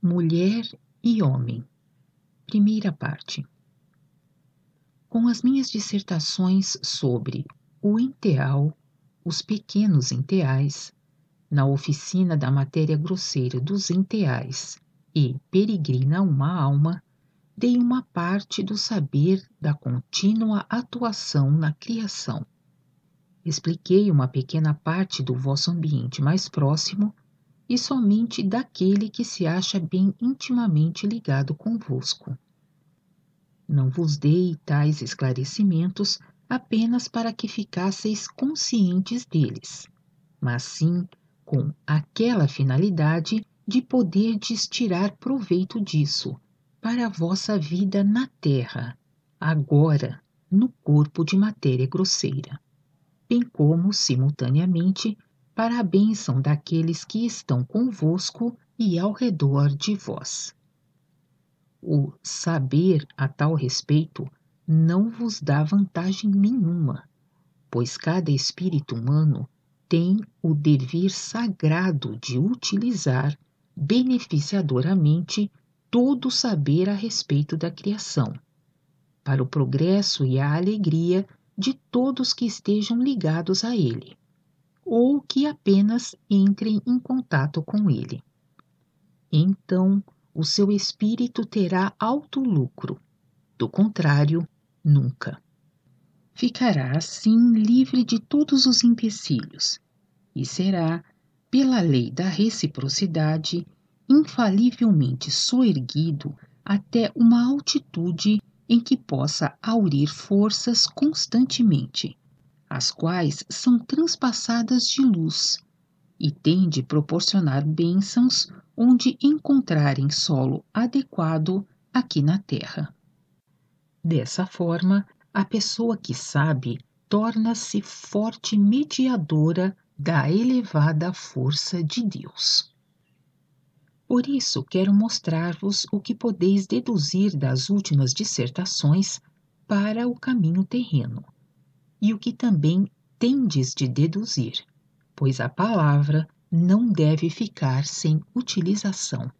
Mulher e Homem. Primeira parte. Com as minhas dissertações sobre o enteal, os pequenos enteais, na oficina da matéria grosseira dos enteais e Peregrina uma alma, dei uma parte do saber da contínua atuação na criação. Expliquei uma pequena parte do vosso ambiente mais próximo e somente daquele que se acha bem intimamente ligado convosco. Não vos dei tais esclarecimentos apenas para que ficasseis conscientes deles, mas sim com aquela finalidade de poderdes tirar proveito disso para a vossa vida na terra, agora, no corpo de matéria grosseira, bem como, simultaneamente, para a bênção daqueles que estão convosco e ao redor de vós. O saber a tal respeito não vos dá vantagem nenhuma, pois cada espírito humano tem o dever sagrado de utilizar beneficiadoramente todo o saber a respeito da criação, para o progresso e a alegria de todos que estejam ligados a ele, ou que apenas entrem em contato com ele. Então, o seu espírito terá alto lucro. Do contrário, nunca. Ficará assim livre de todos os empecilhos e será, pela lei da reciprocidade, infalivelmente soerguido até uma altitude em que possa aurir forças constantemente, as quais são transpassadas de luz, e tem de proporcionar bênçãos onde encontrarem solo adequado aqui na terra. Dessa forma, a pessoa que sabe torna-se forte mediadora da elevada força de Deus. Por isso, quero mostrar-vos o que podeis deduzir das últimas dissertações para o caminho terreno, e o que também tendes de deduzir, pois a palavra não deve ficar sem utilização.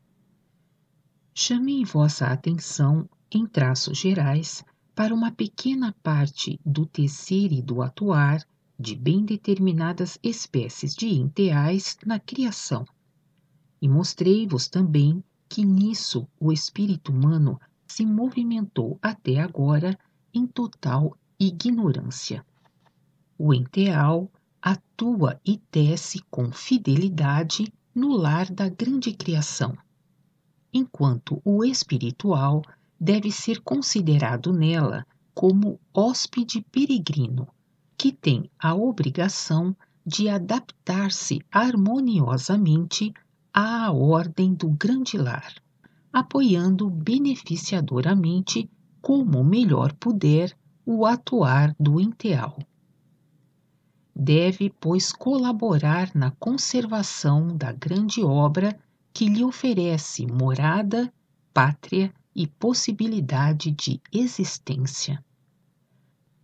Chamei vossa atenção, em traços gerais, para uma pequena parte do tecer e do atuar de bem determinadas espécies de enteais na criação, e mostrei-vos também que nisso o espírito humano se movimentou até agora em total ignorância. O enteal atua e tece com fidelidade no lar da grande criação, enquanto o espiritual deve ser considerado nela como hóspede peregrino, que tem a obrigação de adaptar-se harmoniosamente à ordem do grande lar, apoiando beneficiadoramente, como melhor puder, o atuar do enteal. Deve, pois, colaborar na conservação da grande obra que lhe oferece morada, pátria e possibilidade de existência.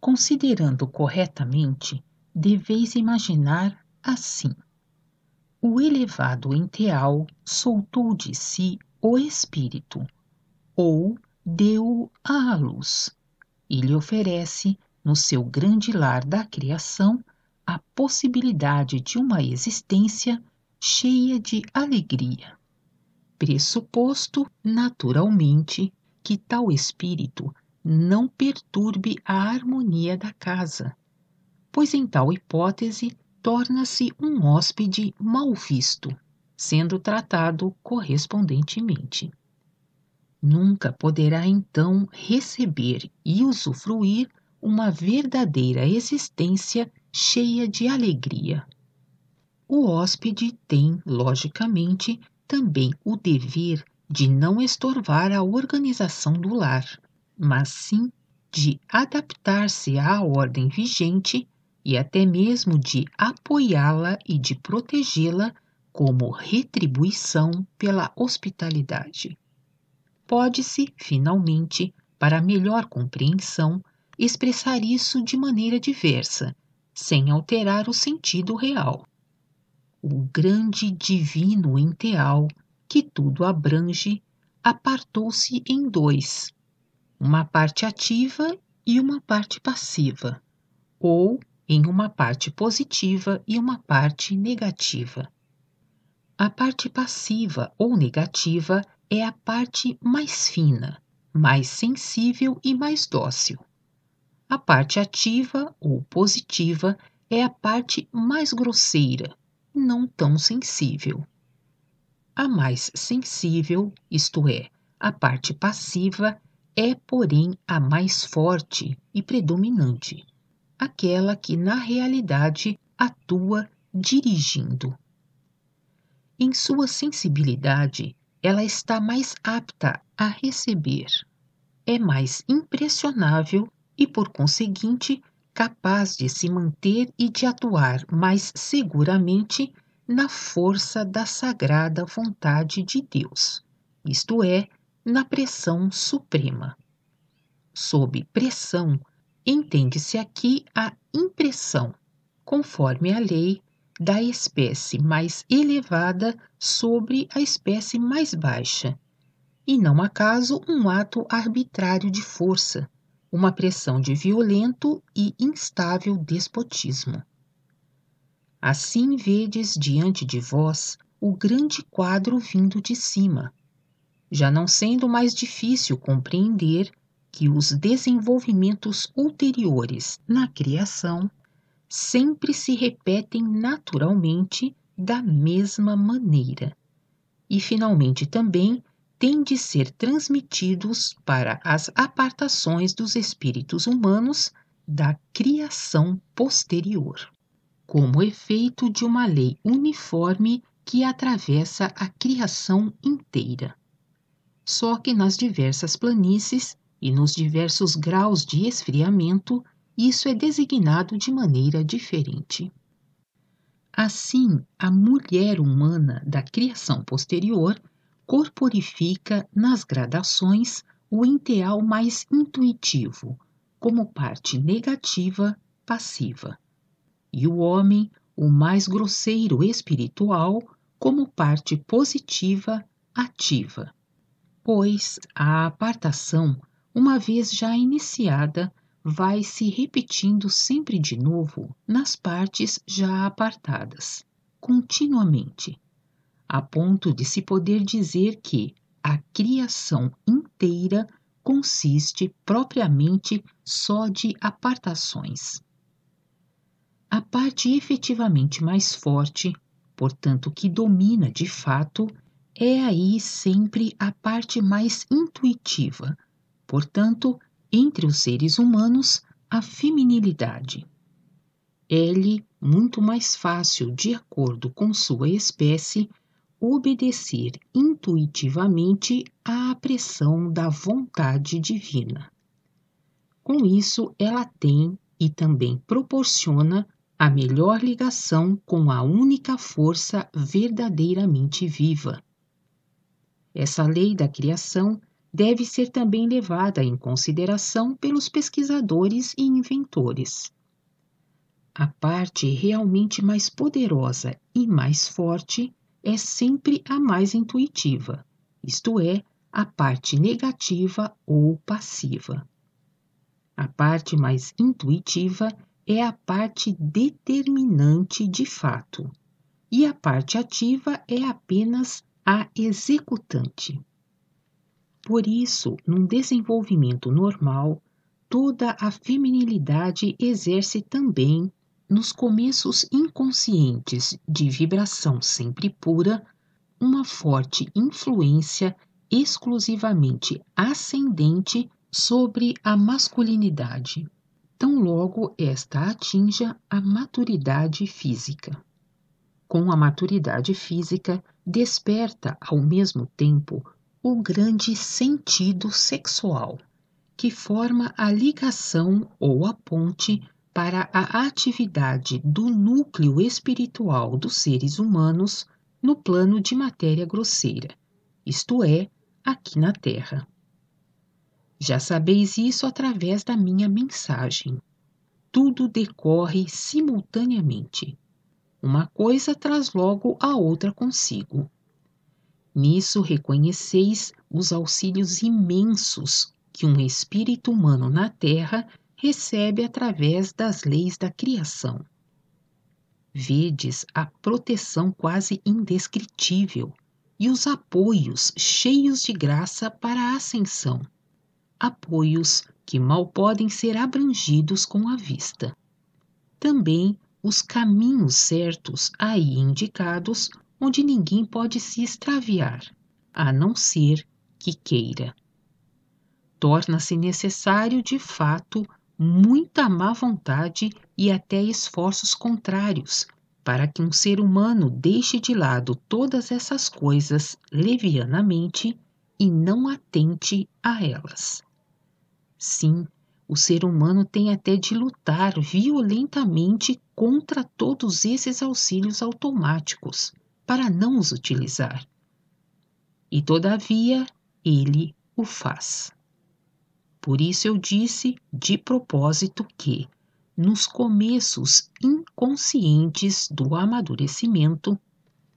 Considerando corretamente, deveis imaginar assim: o elevado enteal soltou de si o espírito, ou deu-o à luz, e lhe oferece, no seu grande lar da criação, a possibilidade de uma existência cheia de alegria, pressuposto, naturalmente, que tal espírito não perturbe a harmonia da casa, pois em tal hipótese torna-se um hóspede mal visto, sendo tratado correspondentemente. Nunca poderá então receber e usufruir uma verdadeira existência cheia de alegria. O hóspede tem, logicamente, também o dever de não estorvar a organização do lar, mas sim de adaptar-se à ordem vigente e até mesmo de apoiá-la e de protegê-la como retribuição pela hospitalidade. Pode-se, finalmente, para melhor compreensão, expressar isso de maneira diversa, sem alterar o sentido real. O grande divino enteal que tudo abrange, apartou-se em dois, uma parte ativa e uma parte passiva, ou em uma parte positiva e uma parte negativa. A parte passiva ou negativa é a parte mais fina, mais sensível e mais dócil. A parte ativa ou positiva é a parte mais grosseira, não tão sensível. A mais sensível, isto é, a parte passiva, é, porém, a mais forte e predominante, aquela que na realidade atua dirigindo. Em sua sensibilidade, ela está mais apta a receber, é mais impressionável e, por conseguinte, capaz de se manter e de atuar mais seguramente na força da sagrada vontade de Deus, isto é, na pressão suprema. Sob pressão, entende-se aqui a impressão, conforme a lei, da espécie mais elevada sobre a espécie mais baixa, e não acaso um ato arbitrário de força, uma pressão de violento e instável despotismo. Assim vedes diante de vós o grande quadro vindo de cima, já não sendo mais difícil compreender que os desenvolvimentos ulteriores na criação sempre se repetem naturalmente da mesma maneira, e finalmente também têm de ser transmitidos para as apartações dos espíritos humanos da criação posterior, como efeito de uma lei uniforme que atravessa a criação inteira. Só que nas diversas planícies e nos diversos graus de esfriamento, isso é designado de maneira diferente. Assim, a mulher humana da criação posterior corporifica nas gradações o ideal mais intuitivo, como parte negativa, passiva, e o homem, o mais grosseiro espiritual, como parte positiva, ativa. Pois a apartação, uma vez já iniciada, vai se repetindo sempre de novo nas partes já apartadas, continuamente, a ponto de se poder dizer que a criação inteira consiste propriamente só de apartações. A parte efetivamente mais forte, portanto que domina de fato, é aí sempre a parte mais intuitiva, portanto, entre os seres humanos, a feminilidade. É-lhe muito mais fácil, de acordo com sua espécie, obedecer intuitivamente à pressão da vontade divina. Com isso, ela tem e também proporciona a melhor ligação com a única força verdadeiramente viva. Essa lei da criação deve ser também levada em consideração pelos pesquisadores e inventores. A parte realmente mais poderosa e mais forte é sempre a mais intuitiva, isto é, a parte negativa ou passiva. A parte mais intuitiva é a parte determinante de fato, e a parte ativa é apenas a executante. Por isso, num desenvolvimento normal, toda a feminilidade exerce também, nos começos inconscientes de vibração sempre pura, uma forte influência exclusivamente ascendente sobre a masculinidade, tão logo esta atinja a maturidade física. Com a maturidade física, desperta ao mesmo tempo o grande sentido sexual, que forma a ligação ou a ponte para a atividade do núcleo espiritual dos seres humanos no plano de matéria grosseira, isto é, aqui na Terra. Já sabeis isso através da minha mensagem. Tudo decorre simultaneamente. Uma coisa traz logo a outra consigo. Nisso reconheceis os auxílios imensos que um espírito humano na Terra recebe através das leis da criação. Vedes a proteção quase indescritível e os apoios cheios de graça para a ascensão, apoios que mal podem ser abrangidos com a vista. Também os caminhos certos aí indicados, onde ninguém pode se extraviar, a não ser que queira. Torna-se necessário, de fato, muita má vontade e até esforços contrários para que um ser humano deixe de lado todas essas coisas levianamente e não atente a elas. Sim, o ser humano tem até de lutar violentamente contra todos esses auxílios automáticos, para não os utilizar. E, todavia, ele o faz. Por isso eu disse, de propósito, que, nos começos inconscientes do amadurecimento,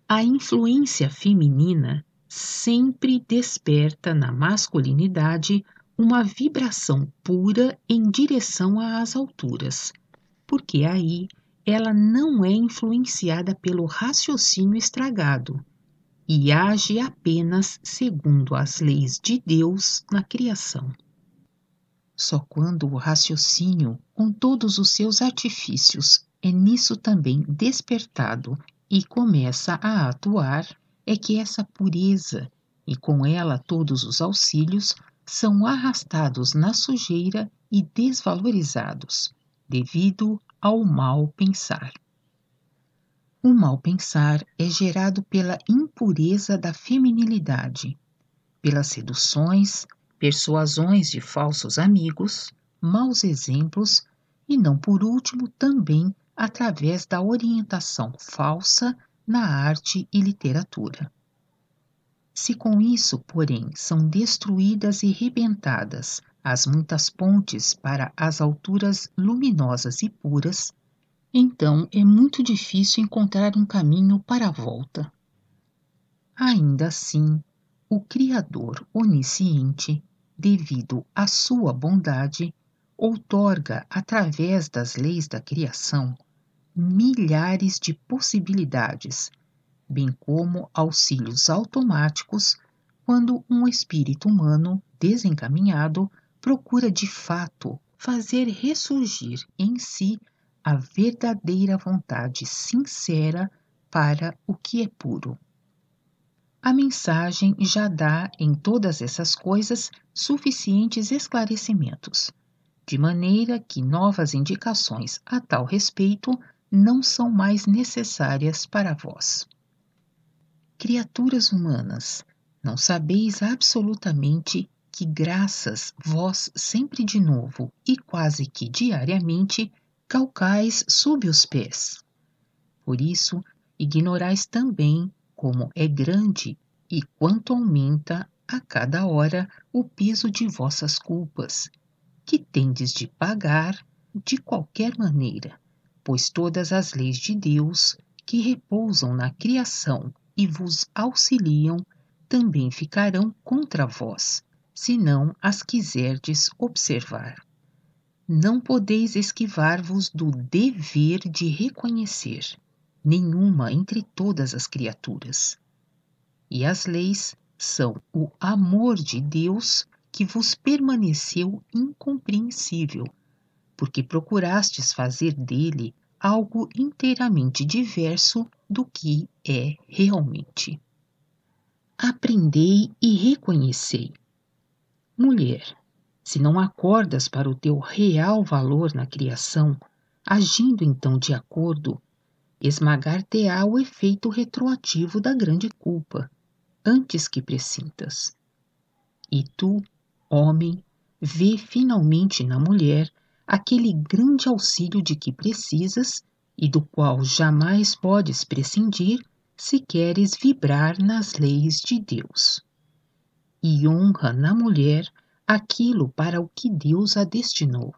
a influência feminina sempre desperta na masculinidade uma vibração pura em direção às alturas, porque aí ela não é influenciada pelo raciocínio estragado e age apenas segundo as leis de Deus na criação. Só quando o raciocínio, com todos os seus artifícios, é nisso também despertado e começa a atuar, é que essa pureza, e com ela todos os auxílios, são arrastados na sujeira e desvalorizados, devido ao mal pensar. O mal pensar é gerado pela impureza da feminilidade, pelas seduções, persuasões de falsos amigos, maus exemplos e, não por último, também através da orientação falsa na arte e literatura. Se com isso, porém, são destruídas e rebentadas as muitas pontes para as alturas luminosas e puras, então é muito difícil encontrar um caminho para a volta. Ainda assim, o Criador onisciente, devido à sua bondade, outorga, através das leis da criação, milhares de possibilidades, bem como auxílios automáticos quando um espírito humano desencaminhado procura de fato fazer ressurgir em si a verdadeira vontade sincera para o que é puro. A mensagem já dá em todas essas coisas suficientes esclarecimentos, de maneira que novas indicações a tal respeito não são mais necessárias para vós. Criaturas humanas, não sabeis absolutamente que graças vós sempre de novo e quase que diariamente calcais sob os pés. Por isso, ignorais também como é grande e quanto aumenta a cada hora o peso de vossas culpas, que tendes de pagar de qualquer maneira, pois todas as leis de Deus que repousam na criação e vos auxiliam também ficarão contra vós, se não as quiserdes observar. Não podeis esquivar-vos do dever de reconhecer nenhuma entre todas as criaturas. E as leis são o amor de Deus que vos permaneceu incompreensível, porque procurastes fazer dele algo inteiramente diverso do que é realmente. Aprendei e reconhecei. Mulher, se não acordas para o teu real valor na criação, agindo então de acordo, esmagar-te-á o efeito retroativo da grande culpa, antes que pressintas. E tu, homem, vê finalmente na mulher aquele grande auxílio de que precisas e do qual jamais podes prescindir se queres vibrar nas leis de Deus. E honra na mulher aquilo para o que Deus a destinou.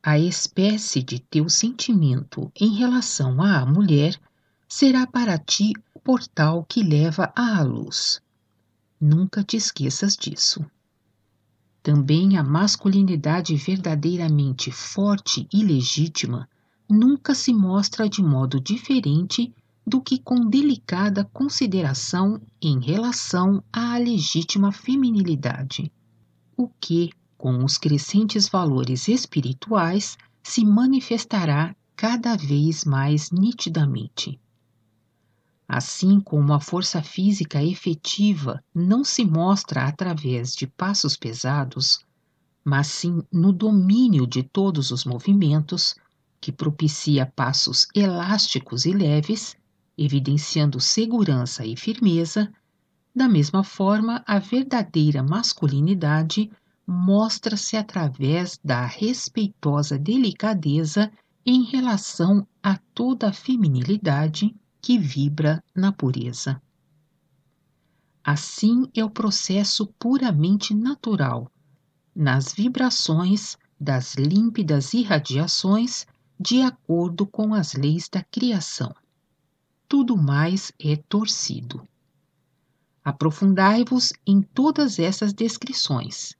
A espécie de teu sentimento em relação à mulher será para ti portal que leva à luz. Nunca te esqueças disso. Também a masculinidade verdadeiramente forte e legítima nunca se mostra de modo diferente do que com delicada consideração em relação à legítima feminilidade, o que, com os crescentes valores espirituais, se manifestará cada vez mais nitidamente. Assim como a força física efetiva não se mostra através de passos pesados, mas sim no domínio de todos os movimentos, que propicia passos elásticos e leves, evidenciando segurança e firmeza, da mesma forma a verdadeira masculinidade mostra-se através da respeitosa delicadeza em relação a toda a feminilidade que vibra na pureza. Assim é o processo puramente natural, nas vibrações das límpidas irradiações de acordo com as leis da criação. Tudo mais é torcido. Aprofundai-vos em todas essas descrições.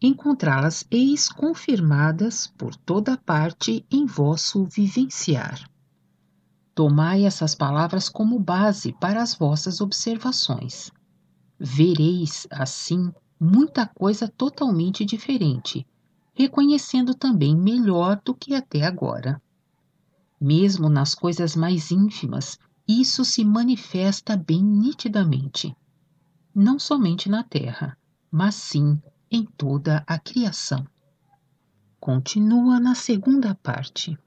Encontrá-las-eis confirmadas por toda parte em vosso vivenciar. Tomai essas palavras como base para as vossas observações. Vereis, assim, muita coisa totalmente diferente, reconhecendo também melhor do que até agora. Mesmo nas coisas mais ínfimas, isso se manifesta bem nitidamente. Não somente na Terra, mas sim em toda a criação. Continua na segunda parte.